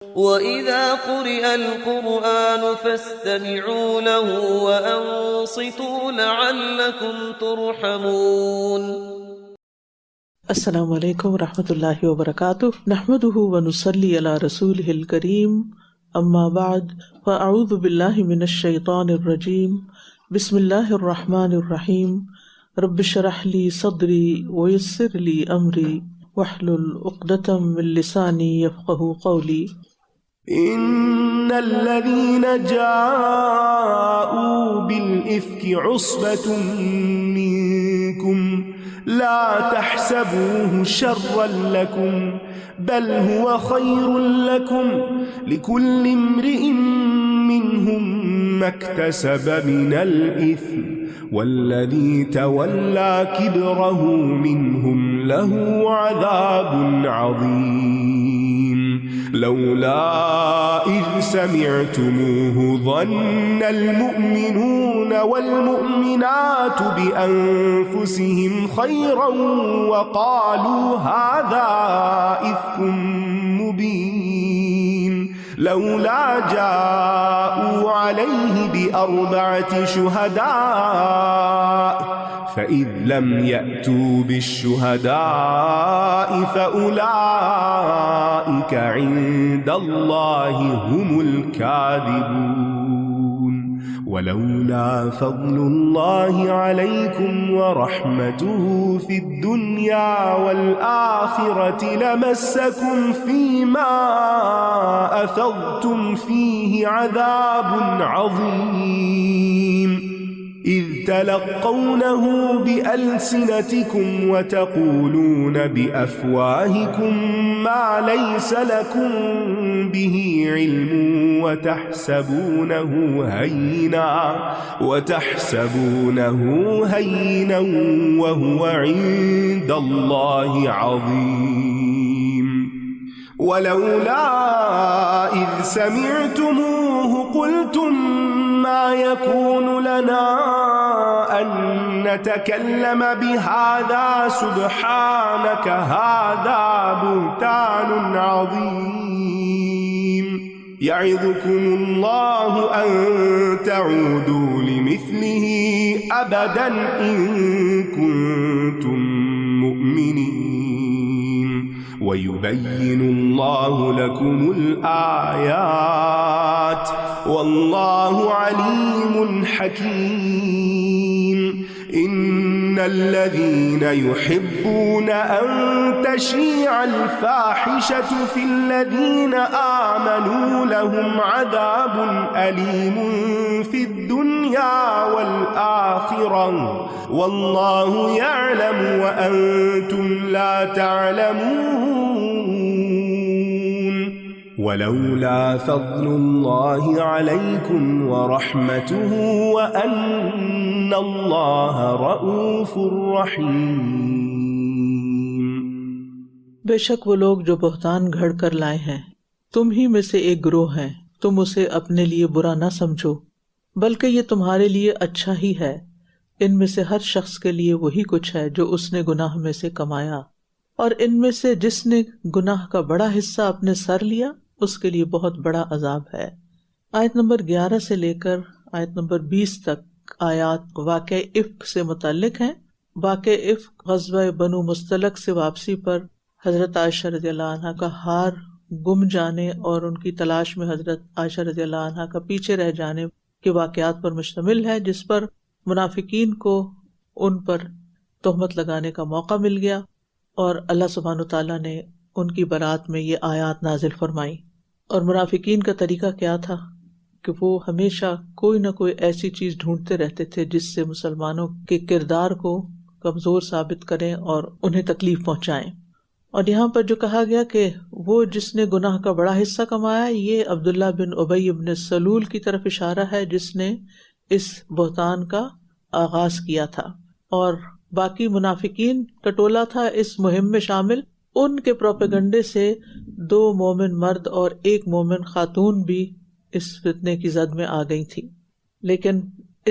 وَإِذَا قُرِئَ الْقُرْآنُ فَاسْتَمِعُوا لَهُ وَأَنصِتُوا لَعَلَّكُمْ تُرْحَمُونَ۔ السلام علیکم ورحمۃ اللہ وبرکاتہ، نحمدہ ونصلی علی رسولہ الکریم، اما بعد فاعوذ باللہ من الشیطان الرجیم، بسم اللہ الرحمن الرحیم، رب اشرح لی صدری ویسر لی امری واحلل عقدۃ من لسانی یفقہوا قولی۔ ان الذين جاءوا بالافك عصبة منكم لا تحسبوه شرا لكم بل هو خير لكم لكل امرئ منهم ما اكتسب من الاثم والذي تولى كبره منهم له عذاب عظيم لولا إذ سمعتموه ظن المؤمنون والمؤمنات بأنفسهم خيرا وقالوا هذا إفك مبين لولا جاءوا عليه بأربعة شهداء فإذ لم يأتوا بالشهداء فأولئك عند الله هم الكاذبون ولولا فضل الله عليكم ورحمته في الدنيا والآخرة لمسكم فيما أفضتم فيه عذاب عظيم إذ تلقونه بألسنتكم وتقولون بأفواهكم ما ليس لكم به علم وتحسبونه هينا وهو عند الله عظيم ولولا إذ سمعتموه قلتم ما يكون لنا أن نتكلم بهذا سبحانك هذا بهتان عظيم يعظكم الله أن تعودوا لمثله أبدا إن كنتم مؤمنين ويبين الله لكم الآيات والله عليم حكيم إن الذين يحبون أن تشيع الفاحشة في الذين آمنوا لهم عذاب أليم في الدنيا والآخرة والله يعلم وأنتم لا تعلمون ولولا فضل الله عليكم ورحمته وأن الله رؤوف رحيم۔ بے شک وہ لوگ جو بہتان گھڑ کر لائے ہیں تم ہی میں سے ایک گروہ ہیں، تم اسے اپنے لیے برا نہ سمجھو بلکہ یہ تمہارے لیے اچھا ہی ہے۔ ان میں سے ہر شخص کے لیے وہی کچھ ہے جو اس نے گناہ میں سے کمایا، اور ان میں سے جس نے گناہ کا بڑا حصہ اپنے سر لیا اس کے لیے بہت بڑا عذاب ہے۔ آیت نمبر 11 سے لے کر آیت نمبر 20 تک آیات واقع افک سے متعلق ہیں۔ واقع افک غزوہ بنو مستلق سے واپسی پر حضرت عائشہ رضی اللہ عنہ کا ہار گم جانے اور ان کی تلاش میں حضرت عائشہ رضی اللہ عنہ کا پیچھے رہ جانے کے واقعات پر مشتمل ہے، جس پر منافقین کو ان پر تہمت لگانے کا موقع مل گیا اور اللہ سبحانہ وتعالیٰ نے ان کی برات میں یہ آیات نازل فرمائی۔ اور منافقین کا طریقہ کیا تھا کہ وہ ہمیشہ کوئی نہ کوئی ایسی چیز ڈھونڈتے رہتے تھے جس سے مسلمانوں کے کردار کو کمزور ثابت کریں اور انہیں تکلیف پہنچائیں۔ اور یہاں پر جو کہا گیا کہ وہ جس نے گناہ کا بڑا حصہ کمایا، یہ عبداللہ بن ابی بن سلول کی طرف اشارہ ہے جس نے اس بہتان کا آغاز کیا تھا، اور باقی منافقین کا ٹولہ تھا اس مہم میں شامل۔ ان کے پروپیگنڈے سے 2 مومن مرد اور 1 مومن خاتون بھی اس فتنے کی زد میں آ گئی تھی، لیکن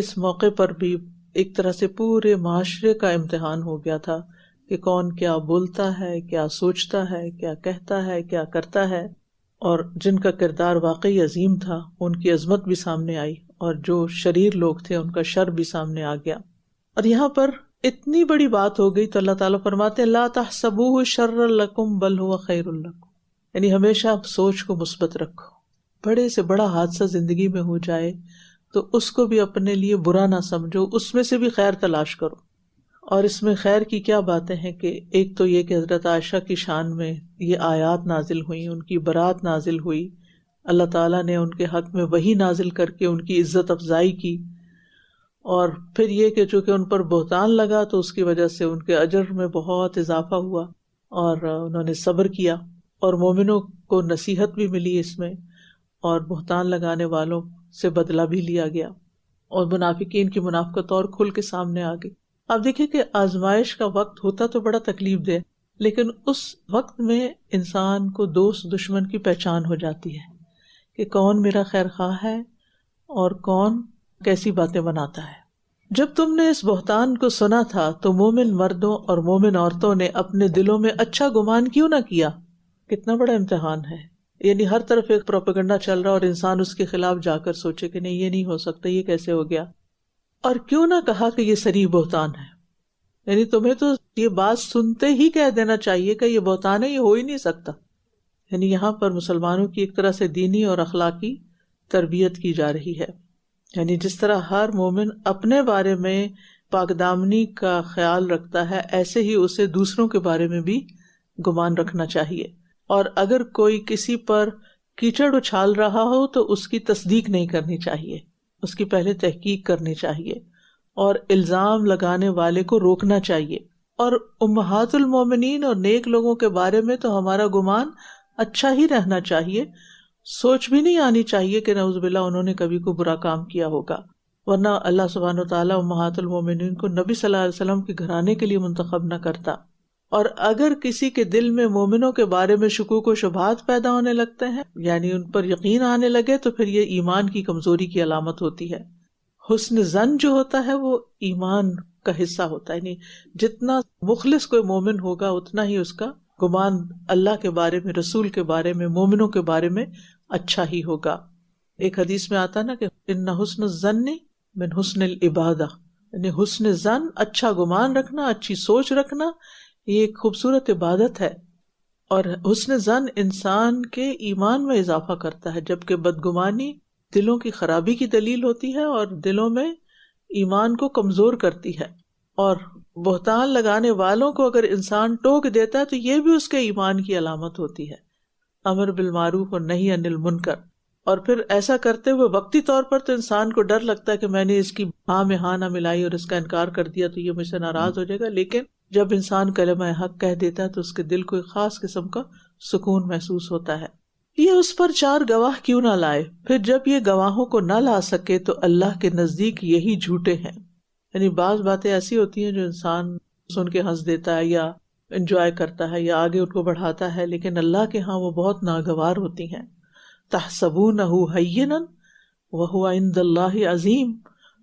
اس موقع پر بھی ایک طرح سے پورے معاشرے کا امتحان ہو گیا تھا کہ کون کیا بولتا ہے، کیا سوچتا ہے، کیا کہتا ہے، کیا کرتا ہے۔ اور جن کا کردار واقعی عظیم تھا ان کی عظمت بھی سامنے آئی، اور جو شریر لوگ تھے ان کا شر بھی سامنے آ گیا۔ اور یہاں پر اتنی بڑی بات ہو گئی تو اللہ تعالیٰ فرماتے ہیں لا تحسبوہ شرا لکم بل هو خیر لکم، یعنی ہمیشہ سوچ کو مثبت رکھو۔ بڑے سے بڑا حادثہ زندگی میں ہو جائے تو اس کو بھی اپنے لیے برا نہ سمجھو، اس میں سے بھی خیر تلاش کرو۔ اور اس میں خیر کی کیا باتیں ہیں کہ ایک تو یہ کہ حضرت عائشہ کی شان میں یہ آیات نازل ہوئیں، ان کی برات نازل ہوئی، اللہ تعالیٰ نے ان کے حق میں وحی نازل کر کے ان کی عزت افزائی کی، اور پھر یہ کہ چونکہ ان پر بہتان لگا تو اس کی وجہ سے ان کے اجر میں بہت اضافہ ہوا اور انہوں نے صبر کیا، اور مومنوں کو نصیحت بھی ملی اس میں، اور بہتان لگانے والوں سے بدلہ بھی لیا گیا، اور منافقین کی منافقت اور کھل کے سامنے آ گئی۔ آپ دیکھیں کہ آزمائش کا وقت ہوتا تو بڑا تکلیف دہ، لیکن اس وقت میں انسان کو دوست دشمن کی پہچان ہو جاتی ہے کہ کون میرا خیر خواہ ہے اور کون کیسی باتیں بناتا ہے۔ جب تم نے اس بہتان کو سنا تھا تو مومن مردوں اور مومن عورتوں نے اپنے دلوں میں اچھا گمان کیوں نہ کیا؟ کتنا بڑا امتحان ہے، یعنی ہر طرف ایک پروپیگنڈا چل رہا اور انسان اس کے خلاف جا کر سوچے کہ نہیں یہ نہیں ہو سکتا، یہ کیسے ہو گیا، اور کیوں نہ کہا کہ یہ صریح بہتان ہے۔ یعنی تمہیں تو یہ بات سنتے ہی کہہ دینا چاہیے کہ یہ بہتان ہے، یہ ہو ہی نہیں سکتا۔ یعنی یہاں پر مسلمانوں کی ایک طرح سے دینی اور اخلاقی تربیت کی جا رہی ہے، یعنی جس طرح ہر مومن اپنے بارے میں پاک دامنی کا خیال رکھتا ہے، ایسے ہی اسے دوسروں کے بارے میں بھی گمان رکھنا چاہیے، اور اگر کوئی کسی پر کیچڑ اچھال رہا ہو تو اس کی تصدیق نہیں کرنی چاہیے، اس کی پہلے تحقیق کرنی چاہیے، اور الزام لگانے والے کو روکنا چاہیے۔ اور امہات المومنین اور نیک لوگوں کے بارے میں تو ہمارا گمان اچھا ہی رہنا چاہیے، سوچ بھی نہیں آنی چاہیے کہ نعوذ باللہ انہوں نے کبھی کوئی برا کام کیا ہوگا، ورنہ اللہ سبحانہ وتعالیٰ امہات المومنین کو نبی صلی اللہ علیہ وسلم کے گھرانے کے لیے منتخب نہ کرتا۔ اور اگر کسی کے دل میں مومنوں کے بارے میں شکوک و شبہات پیدا ہونے لگتے ہیں، یعنی ان پر یقین آنے لگے، تو پھر یہ ایمان کی کمزوری کی علامت ہوتی ہے۔ حسن ظن جو ہوتا ہے وہ ایمان کا حصہ ہوتا ہے، یعنی جتنا مخلص کوئی مومن ہوگا اتنا ہی اس کا گمان اللہ کے بارے میں، رسول کے بارے میں، مومنوں کے بارے میں اچھا ہی ہوگا۔ ایک حدیث میں آتا نا کہ ان حسن الظن من حسن العبادہ، یعنی حسن ظن، اچھا گمان رکھنا، اچھی سوچ رکھنا، یہ ایک خوبصورت عبادت ہے، اور حسن ظن انسان کے ایمان میں اضافہ کرتا ہے، جبکہ بدگمانی دلوں کی خرابی کی دلیل ہوتی ہے اور دلوں میں ایمان کو کمزور کرتی ہے۔ اور بہتان لگانے والوں کو اگر انسان ٹوک دیتا ہے تو یہ بھی اس کے ایمان کی علامت ہوتی ہے، امر بالمعروف اور نہی عن المنکر۔ اور پھر ایسا کرتے ہوئے وقتی طور پر تو انسان کو ڈر لگتا ہے کہ میں نے اس کی ہاں میں ہاں نہ ملائی اور اس کا انکار کر دیا تو یہ مجھ سے ناراض ہو جائے گا، لیکن جب انسان کلمہ حق کہہ دیتا ہے تو اس کے دل کو ایک خاص قسم کا سکون محسوس ہوتا ہے۔ یہ اس پر 4 گواہ کیوں نہ لائے، پھر جب یہ گواہوں کو نہ لا سکے تو اللہ کے نزدیک یہی جھوٹے ہیں۔ یعنی بعض باتیں ایسی ہوتی ہیں جو انسان سن کے ہنس دیتا ہے یا انجوائے کرتا ہے یا آگے ان کو بڑھاتا ہے، لیکن اللہ کے ہاں وہ بہت ناگوار ہوتی ہیں۔ تحسبونہ ہینا وہو عند اللہ عظیم،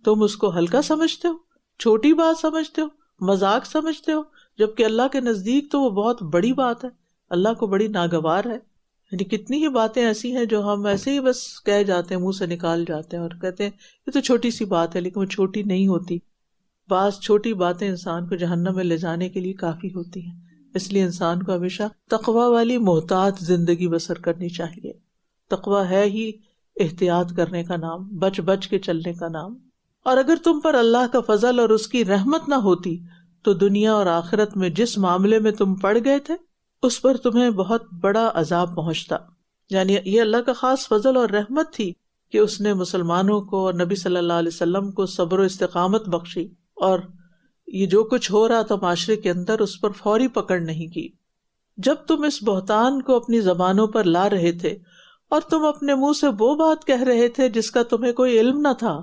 تم اس کو ہلکا سمجھتے ہو، چھوٹی بات سمجھتے ہو، مذاق سمجھتے ہو، جبکہ اللہ کے نزدیک تو وہ بہت بڑی بات ہے، اللہ کو بڑی ناگوار ہے۔ یعنی کتنی ہی باتیں ایسی ہیں جو ہم ایسے ہی بس کہہ جاتے ہیں، منہ سے نکال جاتے ہیں اور کہتے ہیں یہ تو چھوٹی سی بات ہے، لیکن وہ چھوٹی نہیں ہوتی۔ بعض چھوٹی باتیں انسان کو جہنم میں لے جانے کے لیے کافی ہوتی ہیں، اس لیے انسان کو ہمیشہ تقوی والی محتاط زندگی بسر کرنی چاہیے۔ تقوی ہے ہی احتیاط کرنے کا نام، بچ بچ کے چلنے کا نام۔ اور اگر تم پر اللہ کا فضل اور اس کی رحمت نہ ہوتی تو دنیا اور آخرت میں جس معاملے میں تم پڑ گئے تھے اس پر تمہیں بہت بڑا عذاب پہنچتا۔ یعنی یہ اللہ کا خاص فضل اور رحمت تھی کہ اس نے مسلمانوں کو اور نبی صلی اللہ علیہ وسلم کو صبر و استقامت بخشی، اور یہ جو کچھ ہو رہا تھا معاشرے کے اندر اس پر فوری پکڑ نہیں کی۔ جب تم اس بہتان کو اپنی زبانوں پر لا رہے تھے اور تم اپنے منہ سے وہ بات کہہ رہے تھے جس کا تمہیں کوئی علم نہ تھا،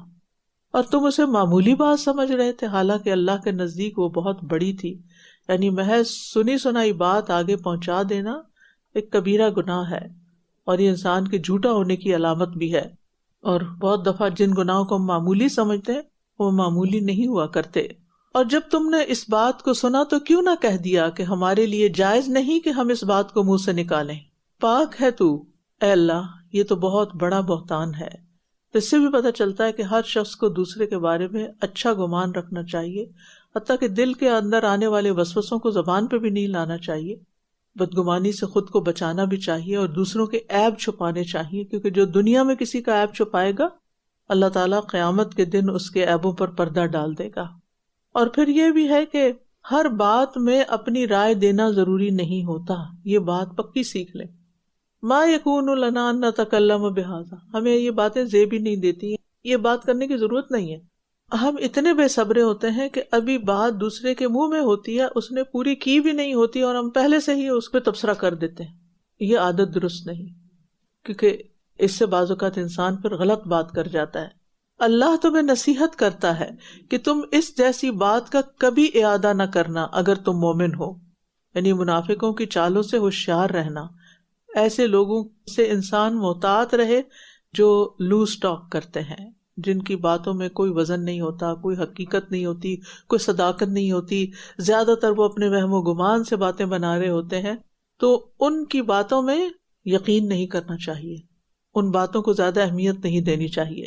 اور تم اسے معمولی بات سمجھ رہے تھے، حالانکہ اللہ کے نزدیک وہ بہت بڑی تھی۔ یعنی محض سنی سنائی بات آگے پہنچا دینا ایک کبیرہ گناہ ہے، اور یہ انسان کے جھوٹا ہونے کی علامت بھی ہے۔ اور بہت دفعہ جن گناہوں کو ہم معمولی سمجھتے ہیں وہ معمولی نہیں ہوا کرتے۔ اور جب تم نے اس بات کو سنا تو کیوں نہ کہہ دیا کہ ہمارے لیے جائز نہیں کہ ہم اس بات کو منہ سے نکالیں، پاک ہے تو اے اللہ یہ تو بہت بڑا بہتان ہے۔ اس سے بھی پتہ چلتا ہے کہ ہر شخص کو دوسرے کے بارے میں اچھا گمان رکھنا چاہیے، حتیٰ کہ دل کے اندر آنے والے وسوسوں کو زبان پہ بھی نہیں لانا چاہیے۔ بدگمانی سے خود کو بچانا بھی چاہیے اور دوسروں کے عیب چھپانے چاہیے، کیونکہ جو دنیا میں کسی کا عیب چھپائے گا اللہ تعالیٰ قیامت کے دن اس کے عیبوں پر پردہ ڈال دے گا۔ اور پھر یہ بھی ہے کہ ہر بات میں اپنی رائے دینا ضروری نہیں ہوتا، یہ بات پکی سیکھ لیں۔ ما یکون لنا ان نتکلم بہذا، ہمیں یہ باتیں زیب ہی نہیں دیتی، یہ بات کرنے کی ضرورت نہیں ہے۔ ہم اتنے بے صبرے ہوتے ہیں کہ ابھی بات دوسرے کے منہ میں ہوتی ہے، اس نے پوری کی بھی نہیں ہوتی اور ہم پہلے سے ہی اس پہ تبصرہ کر دیتے ہیں۔ یہ عادت درست نہیں، کیونکہ اس سے بعض اوقات انسان پھر غلط بات کر جاتا ہے۔ اللہ تمہیں نصیحت کرتا ہے کہ تم اس جیسی بات کا کبھی اعادہ نہ کرنا اگر تم مومن ہو، یعنی منافقوں کی چالوں سے ہوشیار رہنا۔ ایسے لوگوں سے انسان محتاط رہے جو لوز ٹاک کرتے ہیں، جن کی باتوں میں کوئی وزن نہیں ہوتا، کوئی حقیقت نہیں ہوتی، کوئی صداقت نہیں ہوتی، زیادہ تر وہ اپنے وہم و گمان سے باتیں بنا رہے ہوتے ہیں۔ تو ان کی باتوں میں یقین نہیں کرنا چاہیے، ان باتوں کو زیادہ اہمیت نہیں دینی چاہیے۔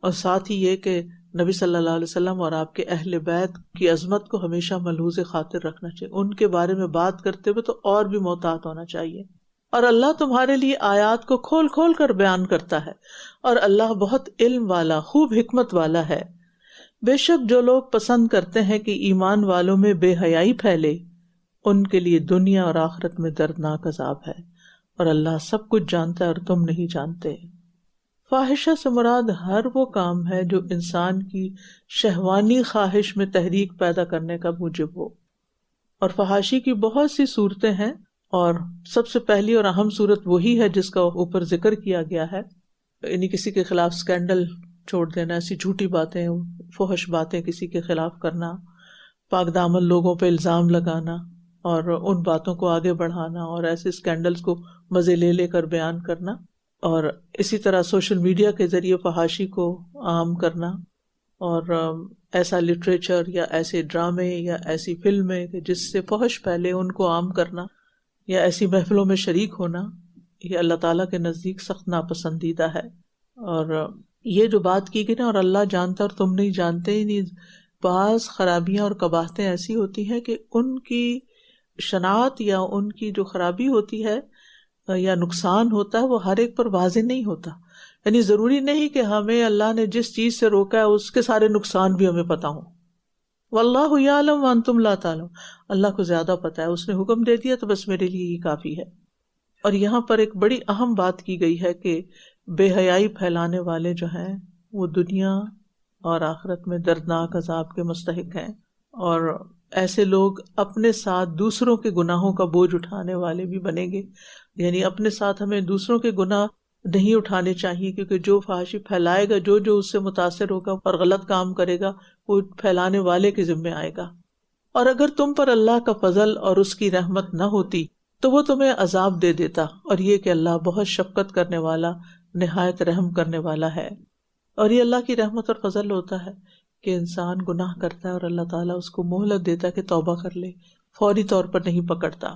اور ساتھ ہی یہ کہ نبی صلی اللہ علیہ وسلم اور آپ کے اہل بیت کی عظمت کو ہمیشہ ملحوظ خاطر رکھنا چاہیے، ان کے بارے میں بات کرتے ہوئے تو اور بھی محتاط ہونا چاہیے۔ اور اللہ تمہارے لیے آیات کو کھول کھول کر بیان کرتا ہے، اور اللہ بہت علم والا، خوب حکمت والا ہے۔ بے شک جو لوگ پسند کرتے ہیں کہ ایمان والوں میں بے حیائی پھیلے، ان کے لیے دنیا اور آخرت میں دردناک عذاب ہے، اور اللہ سب کچھ جانتا ہے اور تم نہیں جانتے۔ فاحشہ سے مراد ہر وہ کام ہے جو انسان کی شہوانی خواہش میں تحریک پیدا کرنے کا موجب ہو، اور فحاشی کی بہت سی صورتیں ہیں، اور سب سے پہلی اور اہم صورت وہی ہے جس کا اوپر ذکر کیا گیا ہے، یعنی کسی کے خلاف سکینڈل چھوڑ دینا، ایسی جھوٹی باتیں، فحش باتیں کسی کے خلاف کرنا، پاک دامن لوگوں پہ الزام لگانا اور ان باتوں کو آگے بڑھانا، اور ایسے سکینڈلز کو مزے لے لے کر بیان کرنا، اور اسی طرح سوشل میڈیا کے ذریعے فحاشی کو عام کرنا، اور ایسا لٹریچر یا ایسے ڈرامے یا ایسی فلمیں کہ جس سے فحش پھیلے ان کو عام کرنا، یا ایسی محفلوں میں شریک ہونا، یہ اللہ تعالیٰ کے نزدیک سخت ناپسندیدہ ہے۔ اور یہ جو بات کی گئی نا، اور اللہ جانتا اور تم نہیں جانتے، بعض خرابیاں اور قباحتیں ایسی ہوتی ہیں کہ ان کی شناعت یا ان کی جو خرابی ہوتی ہے یا نقصان ہوتا ہے وہ ہر ایک پر واضح نہیں ہوتا، یعنی ضروری نہیں کہ ہمیں اللہ نے جس چیز سے روکا ہے اس کے سارے نقصان بھی ہمیں پتہ ہوں۔ واللہ یعلم وانتم لا تعلمون، اللہ کو زیادہ پتہ ہے، اس نے حکم دے دیا تو بس میرے لیے ہی کافی ہے۔ اور یہاں پر ایک بڑی اہم بات کی گئی ہے کہ بے حیائی پھیلانے والے جو ہیں وہ دنیا اور آخرت میں دردناک عذاب کے مستحق ہیں، اور ایسے لوگ اپنے ساتھ دوسروں کے گناہوں کا بوجھ اٹھانے والے بھی بنیں گے، یعنی اپنے ساتھ ہمیں دوسروں کے گناہ نہیں اٹھانے چاہیے، کیونکہ جو فحاشی پھیلائے گا، جو اس سے متاثر ہوگا اور غلط کام کرے گا، وہ پھیلانے والے کے ذمہ آئے گا۔ اور اگر تم پر اللہ کا فضل اور اس کی رحمت نہ ہوتی تو وہ تمہیں عذاب دے دیتا، اور یہ کہ اللہ بہت شفقت کرنے والا، نہایت رحم کرنے والا ہے۔ اور یہ اللہ کی رحمت اور فضل ہوتا ہے کہ انسان گناہ کرتا ہے اور اللہ تعالیٰ اس کو مہلت دیتا ہے کہ توبہ کر لے، فوری طور پر نہیں پکڑتا۔